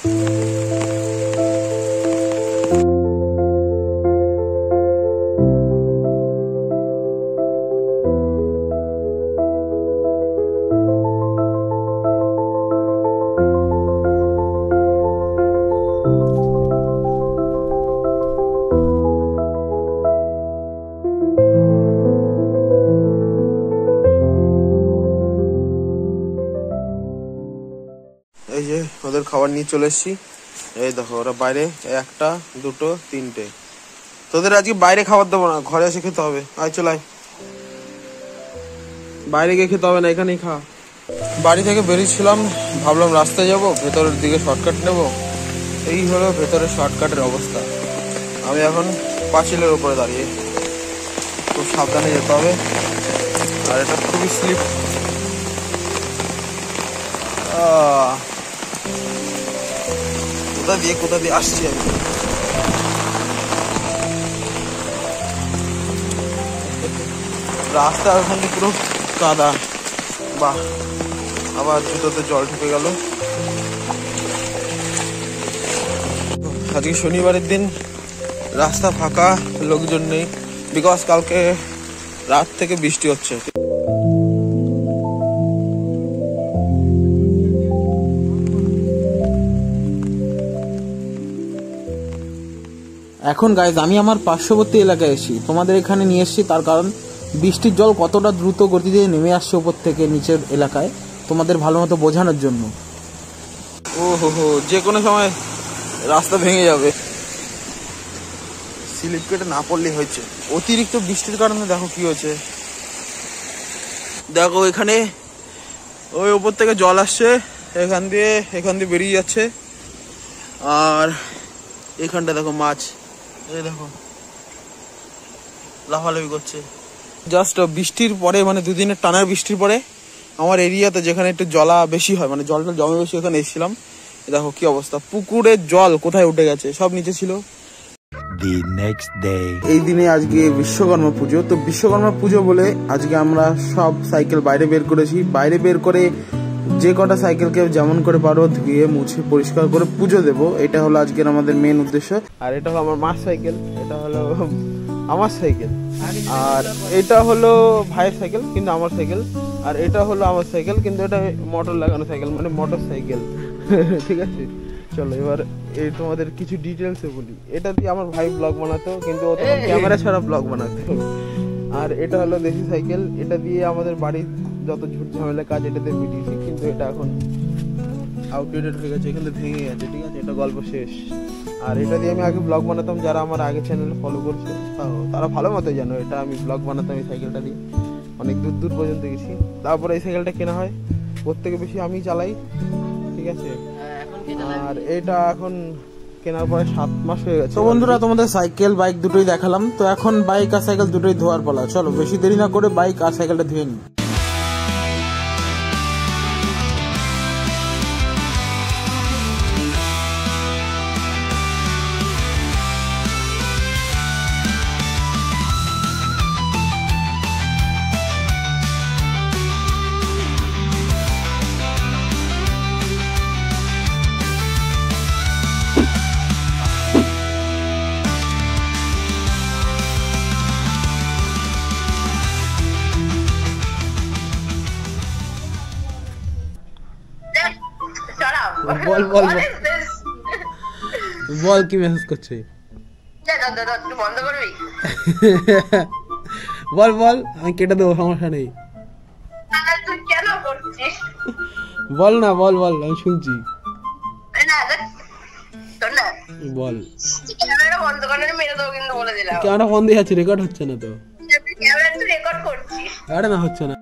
এই যে ওদের খাবার নিয়ে চলে এসেছি। এই দেখো ওরা বাইরে, একটা দুটো তিনটে। তোদের আজকে বাইরে খাবার দেবো না, ঘরে এসে খেতে হবে। আয় চল, আয়, বাইরে গিয়ে খেতে হবে না, এখানেই খা। বাড়ি থেকে বেরিয়েছিলাম, ভাবলাম রাস্তায় যাব, ভেতরের দিকে শর্টকাট নেব। এই হলো ভেতরের শর্টকাটের অবস্থা। আমি এখন পাঁচিলের উপরে দাঁড়িয়ে, খুব সাবধানে যেতে হবে। আর এটা খুবই স্লিপ। কোথা দিয়ে আসছি আমি। রাস্তা এখন পুরো কাদা, বাহ, আবার জুতোতে জল ঢুকে গেল। আজকে শনিবারের দিন, রাস্তা ফাঁকা, লোকজন নেই, বিকজ কালকে রাত থেকে বৃষ্টি হচ্ছে। এখন গাইজ আমি আমার পার্শ্ববর্তী এলাকায় এসেছি, তোমাদের এখানে নিয়ে এসেছি তার কারণ বৃষ্টির জল কতটা দ্রুত গতিতে নেমে আসছে উপর থেকে নিচের এলাকায়, তোমাদের ভালো মতো বোঝানোর জন্য। ও হো, যে কোনো সময় রাস্তা ভেঙে যাবে, স্লিপ কেটে না পড়লেই হয়েছে। অতিরিক্ত বৃষ্টির কারণে দেখো কি হয়েছে, দেখো এখানে ওই উপর থেকে জল আসছে, এখান দিয়ে বেরিয়ে যাচ্ছে। আর এখানটা দেখো মাছ, এই দেখো লাফালাফি করছে। জাস্ট বৃষ্টির পরে, মানে দুদিনের টানার বৃষ্টির পরে আমার এরিয়াতে যেখানে একটু জলা বেশি হয়, মানে জলটা জমে বেশি, ওখানে এসেছিলাম। দেখো কি অবস্থা, পুকুরের জল কোথায় উঠে গেছে, সব নিচে ছিল। এই দিনে আজকে বিশ্বকর্মা পুজো, তো বিশ্বকর্মা পুজো বলে আজকে আমরা সব সাইকেল বাইরে বের করেছি। বাইরে বের করে যে কটা সাইকেলকে যেমন করে পারো ধুয়ে মুছে পরিষ্কার করে পুজো দেবো, এটা হলো আজকের আমাদের মেন উদ্দেশ্য। আর এটা হলো আমার মার সাইকেল, এটা হলো আমার সাইকেল, আর এটা হলো ভাইয়ের সাইকেল কিন্তু আমার সাইকেল, আর এটা হলো আমার সাইকেল কিন্তু এটা মোটর লাগানো সাইকেল, মানে মোটর সাইকেল। ঠিক আছে, চলো এবার এই তোমাদের কিছু ডিটেলসে বলি। এটা দিয়ে আমার ভাই ব্লগ বানাতো, কিন্তু ও তখন ক্যামেরা ছাড়া ব্লগ বানাতো। আর এটা হলো দেশি সাইকেল, এটা দিয়ে আমাদের বাড়ির যত ঝুট ঝামেলা কাজ এটাতে মিটিয়েছি, কিন্তু এটা এখন আউটডেটেড হয়ে গেছে, এখানে ভেঙে গেছে। ঠিক আছে, এটা গল্প শেষ। আর এটা দিয়ে আমি আগে ব্লগ বানাতাম, যারা আমার আগে চ্যানেল ফলো করছে তারা ভালো মতো জানো, এটা আমি ব্লগ বানাতাম এই সাইকেলটা দিয়ে, অনেক দূর দূর পর্যন্ত গেছি। তারপরে এই সাইকেলটা কেনা হয়, প্রত্যেকে বেশি আমি চালাই। ঠিক আছে, আর এটা এখন কেনার পরে 7 মাস হয়ে গেছে। তো বন্ধুরা, তোমাদের সাইকেল বাইক দুটোই দেখালাম, তো এখন বাইক আর সাইকেল দুটোই ধোয়ার পালা। চলো বেশি দেরি না করে বাইক আর সাইকেলটা ধুয়ে নিই। বল বল বল, কি মেসেজ করছে? বল বল, আমি কেটে দেবো, সমস্যা নেই। বল না, বল বল, আমি শুনছি। বল, ক্যামেরা বন্ধ আছে, রেকর্ড হচ্ছে না তো। আরে না, হচ্ছে না।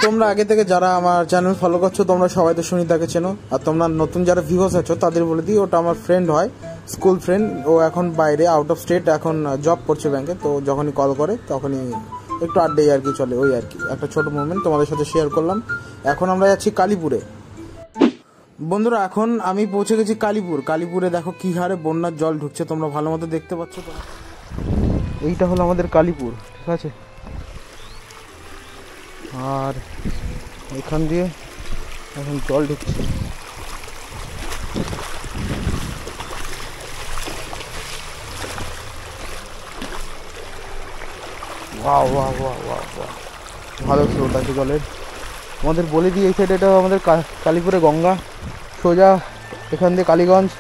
তোমরা আগে থেকে যারা আমার চ্যানেল ফলো করছো তোমরা সবাই তো সুনিতাকে চেনো, আর তোমরা নতুন যারা ভিউয়ার্স আছো তাদের বলে দিই, ওটা আমার ফ্রেন্ড হয়, স্কুল ফ্রেন্ড। ও এখন বাইরে, আউট অফ স্টেট, এখন জব করছে ব্যাংকে। তো যখনই কল করে তখনই একটু আড্ডাই আর কি চলে, ওই আর কি একটা ছোট মুভমেন্ট তোমাদের সাথে শেয়ার করলাম। এখন আমরা যাচ্ছি কালীপুরে। বন্ধুরা, এখন আমি পৌঁছে গেছি কালীপুরে দেখো কি হারে বন্যার জল ঢুকছে, তোমরা ভালো মতো দেখতে পাচ্ছ তো। এইটা হলো আমাদের কালীপুর, ঠিক আছে। আর এখান দিয়ে এখন জল ঢুকছে। ভালো স্রোত আছে জলের। আমাদের বলে দিই এই সাইডে এটা আমাদের কালীপুরে গঙ্গা, সোজা এখান দিয়ে কালীগঞ্জ,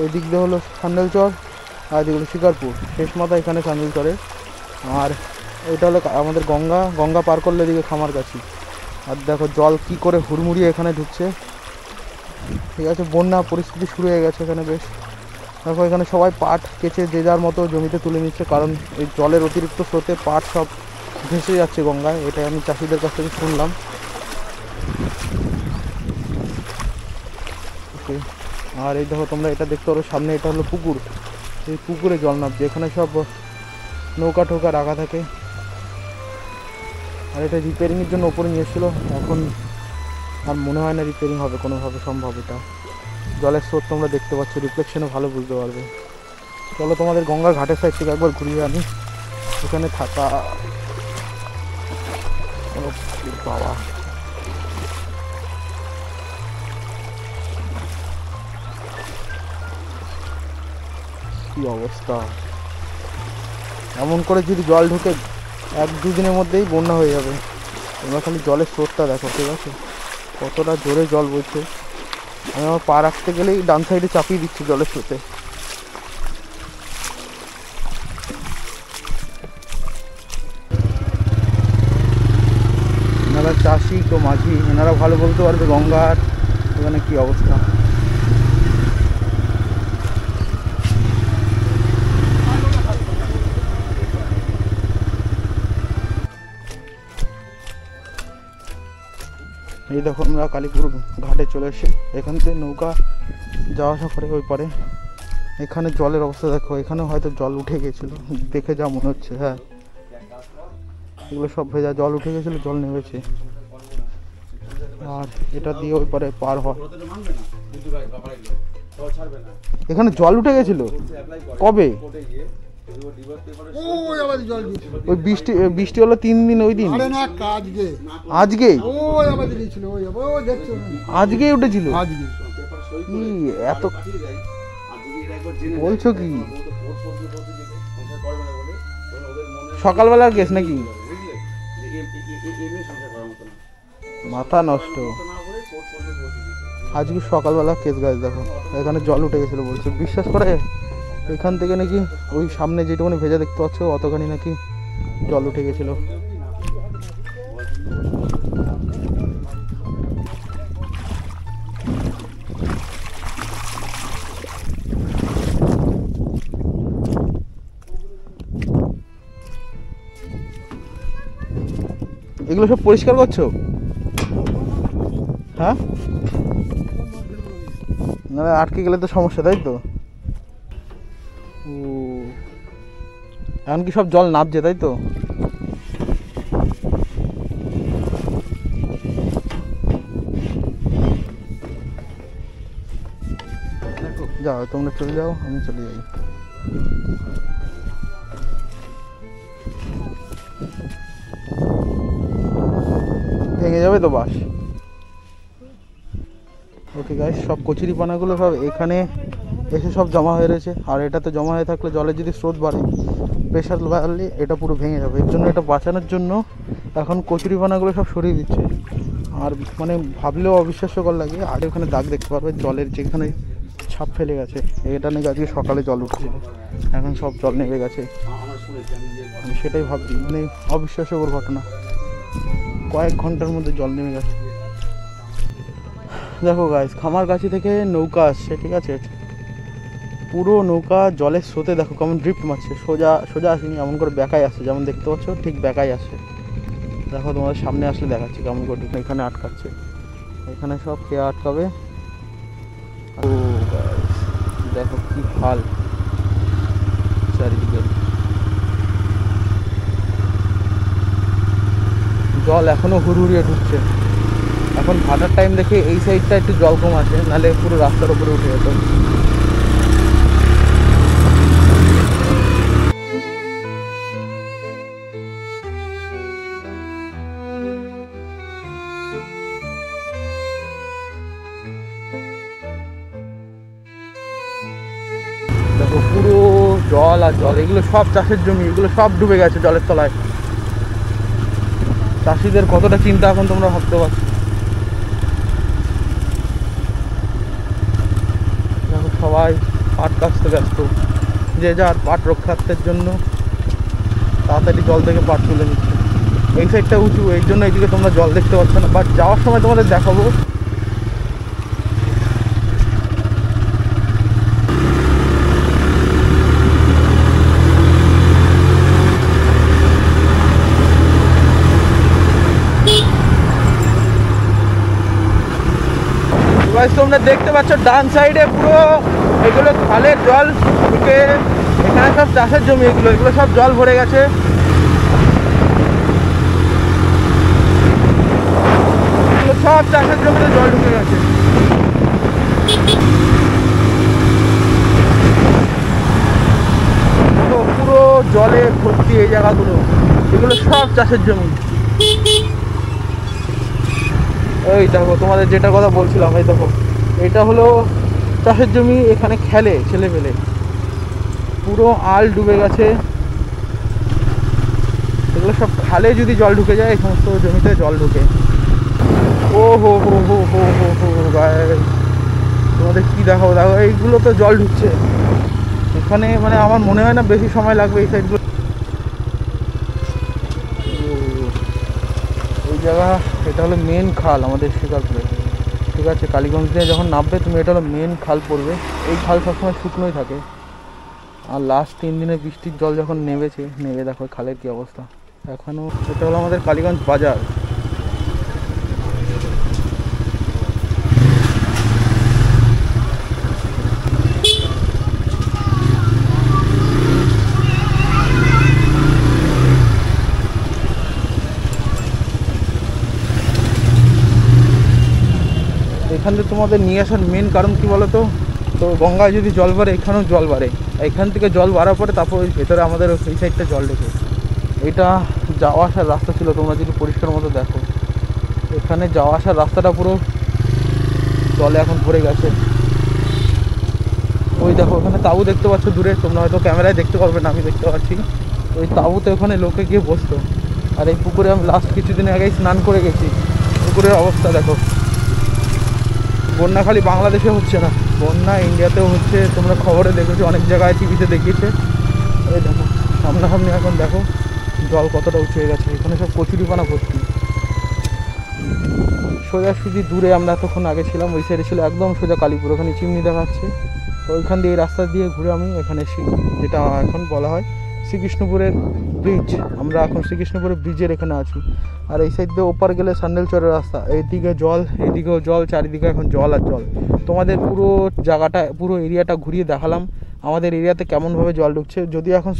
ওই দিক দিয়ে হলো সান্ডেলচর, আর এদিকে হলো শিকারপুর, শেষ মাথা এখানে সান্ডেলচরের। আর এটা হলো আমাদের গঙ্গা, গঙ্গা পার করলে এদিকে খামারগাছি। আর দেখো জল কি করে হুড়মুড়িয়ে এখানে ঢুকছে, ঠিক আছে। বন্যা পরিস্থিতি শুরু হয়ে গেছে এখানে বেশ। দেখো এখানে সবাই পাট কেচে যে যার মতো জমিতে তুলে নিচ্ছে, কারণ এই জলের অতিরিক্ত স্রোতে পাট সব ভেসে যাচ্ছে গঙ্গায়। এটাই আমি চাষিদের কাছ থেকে শুনলাম। ওকে, আর এই দেখো তোমরা এটা দেখতে পারো সামনে, এটা হলো পুকুর। এই পুকুরে জল নামছে, এখানে সব নৌকা ঠৌকা রাখা থাকে। আর এটা রিপেয়ারিংয়ের জন্য ওপরে নিয়ে এসেছিলো, এখন আর মনে হয় না রিপেয়ারিং হবে কোনোভাবে সম্ভব। এটা জলের স্রোত তোমরা দেখতে পাচ্ছ, রিফ্লেকশনে ভালো বুঝতে পারবে। চলো তোমাদের গঙ্গার ঘাটের সাইড থেকে একবার ঘুরিয়ে আনি। এখানে থাকা বাবা, কি অবস্থা! এমন করে যদি জল ঢুকে 1-2 দিনের মধ্যেই বন্যা হয়ে যাবে। তোমরা খালি জলের স্রোতটা দেখো, ঠিক আছে, কতটা জোরে জল বইছে। আমি আমার পা রাখতে গেলেই ডান সাইডে চাপিয়ে দিচ্ছি জলের স্রোতে। এনারা চাষি তো মাঝি, এনারা ভালো বলতে পারবে গঙ্গার এখানে কি অবস্থা। এই দেখো আমরা কালীপুর ঘাটে চলে এসে, এখান থেকে নৌকা যাওয়া আসা করে ওই পারে। এখানে জলের অবস্থা দেখো, এখানে হয়তো জল উঠে গেছিলো দেখে যা মনে হচ্ছে। হ্যাঁ, এগুলো সব ভেজা, জল উঠে গেছিলো, জল নেমেছে। আর এটা দিয়ে ওই পারে পার হয়। এখানে জল উঠে গেছিল কবে? ওই বৃষ্টি হলো 3 দিন, ওই দিন আজকে আজকেই উঠেছিল। কি এত বলছো কি? সকালবেলার কেস নাকি? মাথা নষ্ট। আজকে সকালবেলা কেস গাছ দেখো, এখানে জল উঠে গেছিল বলছে। বিশ্বাস করে এখান থেকে নাকি ওই সামনে যেটুকুনি ভেজা দেখতে পাচ্ছ অতখানি নাকি জল উঠে গেছিল। এগুলো সব পরিষ্কার করছো? হ্যাঁ, না আটকে গেলে তো সমস্যা, তাই তো? এখন কি সব জল নামছে, তাই তো? যাও তোমরা চলে যাও, আমি চলে যাই। ভেঙে যাবে তো বাস। ওকে গাইস, সব কচুরিপানাগুলো সব এখানে এসে সব জমা হয়ে রয়েছে। আর এটাতে জমা হয়ে থাকলে জলের যদি স্রোত বাড়ে, প্রেশার বাড়লে এটা পুরো ভেঙে যাবে। এর জন্য এটা বাঁচানোর জন্য এখন কচুরিপানাগুলো সব সরিয়ে দিচ্ছে। আর মানে ভাবলেও অবিশ্বাস্যকর লাগে। আর ওখানে দাগ দেখতে পারবে জলের, যেখানে ছাপ ফেলে গেছে। এটা নাকি আজকে সকালে জল উঠেছিল, এখন সব জল নেমে গেছে। আমি সেটাই ভাবছি, মানে অবিশ্বাস্যকর ঘটনা। কয়েক ঘন্টার মধ্যে জল নেমে গেছে। দেখো গাইস, খামারগাছি থেকে নৌকা আসছে, ঠিক আছে, পুরো নৌকা জলের স্রোতে দেখো কেমন ড্রিফট মারছে। সোজা সোজা আসেনি, এমন করে ব্যাকাই আসছে, যেমন দেখতে পাচ্ছ ঠিক ব্যাকাই আসে। দেখো তোমাদের সামনে আসলে দেখাচ্ছি কেমন করে এখানে আটকাচ্ছে। এখানে সব কে আটকাবে। ও গাইস দেখো কি হাল চারিদিকে। জল এখনো হুড়হুড়িয়ে ঢুকছে। এখন ভাটার টাইম দেখে এই সাইডটা একটু জল কম আসে, নাহলে পুরো রাস্তার উপরে উঠে যেত। দেখো পুরো জল আর জল, এগুলো সব চাষের জমি, এগুলো সব ডুবে গেছে জলের তলায়। চাষিদের কতটা চিন্তা এখন তোমরা ভাবতে পারছো। দেখো সবাই পাট কাটতে ব্যস্ত, যে যার পাট রক্ষার্থের জন্য তাড়াতাড়ি জল থেকে পাট তুলে নিচ্ছে। এই সাইডটা উঁচু, এই জন্য এইদিকে তোমরা জল দেখতে পাচ্ছ না, বাট যাওয়ার সময় তোমাদের দেখাবো। তোমরা দেখতে পাচ্ছ ডান সাইডে পুরো এগুলো খালের জল ঢুকে, এখানে সব চাষের জমি, এগুলো এগুলো সব জল ভরে গেছে। সব চাষের জমিতে জল ঢুকে গেছে। পুরো জলে ভর্তি এই জায়গাগুলো, এগুলো সব চাষের জমি। এই দেখো তোমাদের যেটার কথা বলছিলাম, এই দেখো এটা হলো চাষের জমি, এখানে খেলে ছেলে পেলে, পুরো আল ডুবে গেছে। এগুলো সব খালে যদি জল ঢুকে যায় এই সমস্ত জমিতে জল ঢুকে। ও হো হো হো হো হো হো গাইস, তোমাদের কি দেখাবো, দেখো এইগুলো তো জল ঢুকছে এখানে, মানে আমার মনে হয় না বেশি সময় লাগবে এই সাইডগুলো। এই জায়গা, এটা হলো মেন খাল আমাদের শিকারপুরে, ঠিক আছে। কালীগঞ্জ দিয়ে যখন নামবে তুমি, এটা হলো মেন খাল পড়বে। এই খাল সবসময় শুকনোই থাকে, আর লাস্ট 3 দিনে বৃষ্টির জল যখন নেমেছে, নেমে দেখো খালের কি অবস্থা এখনও। এটা হলো আমাদের কালীগঞ্জ বাজার। এখান থেকে তোমাদের নিয়ে আসার মেন কারণ কি বলো তো, গঙ্গায় যদি জল বাড়ে এখানেও জল বাড়ে, এখান থেকে জল বাড়ার পরে তারপর ওই ভেতরে আমাদের এই সাইডটা জল ঢোকে। এটা যাওয়া আসার রাস্তা ছিল, তোমরা যদি পরিষ্কার মতো দেখো, এখানে যাওয়া আসার রাস্তাটা পুরো জলে এখন ভরে গেছে। ওই দেখো ওখানে তাঁবু দেখতে পাচ্ছ দূরে, তোমরা হয়তো ক্যামেরায় দেখতে পারবে না, আমি দেখতে পাচ্ছি। ওই তাঁবুতে ওখানে লোকে গিয়ে বসতো। আর এই পুকুরে আমি লাস্ট কিছুদিন আগেই স্নান করে গেছি, পুকুরের অবস্থা দেখো। বন্যা খালি বাংলাদেশে হচ্ছে না, বন্যা ইন্ডিয়াতেও হচ্ছে, তোমরা খবরে দেখেছো, অনেক জায়গায় টিভিতে দেখিয়েছে। এই দেখো সামনাসামনি এখন দেখো জল কতটা উঁচু হয়ে গেছে, এখানে সব কচুরিপানা ভর্তি। সোজাসুজি দূরে আমরা এতক্ষণ আগে ছিলাম, ওই সাইডে ছিল একদম সোজা কালীপুর, ওখানে চিমনি দেখাচ্ছে। তো ওইখান দিয়ে এই রাস্তা দিয়ে ঘুরে আমি এখানে এসেছি, যেটা এখন বলা হয় শ্রীকৃষ্ণপুরের ব্রিজ। আমরা এখন শ্রীকৃষ্ণপুরের ব্রিজের এখানে আছি। আর এই সাইড দিয়ে ওপার গেলে সান্ডেলচরের রাস্তা, এইদিকে জল, এইদিকেও জল, চারিদিকে এখন জল আর জল। তোমাদের পুরো জায়গাটা, পুরো এরিয়াটা ঘুরিয়ে দেখালাম আমাদের এরিয়াতে কেমনভাবে জল ঢুকছে। যদিও এখন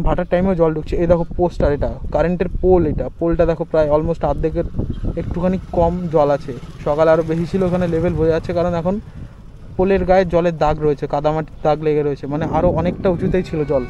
ভাটার টাইমেও জল ঢুকছে। এই দেখো পোস্টার, এটা কারেন্টের পোল, এটা পোলটা দেখো প্রায় অলমোস্ট অর্ধেকের একটুখানি কম জল আছে। সকালে আরও বেশি ছিল, ওখানে লেভেল বোঝা যাচ্ছে, কারণ এখন পোলের গায়ে জলের দাগ রয়েছে, কাদামাটির দাগ লেগে রয়েছে, মানে আরও অনেকটা উঁচুতেই ছিল জল।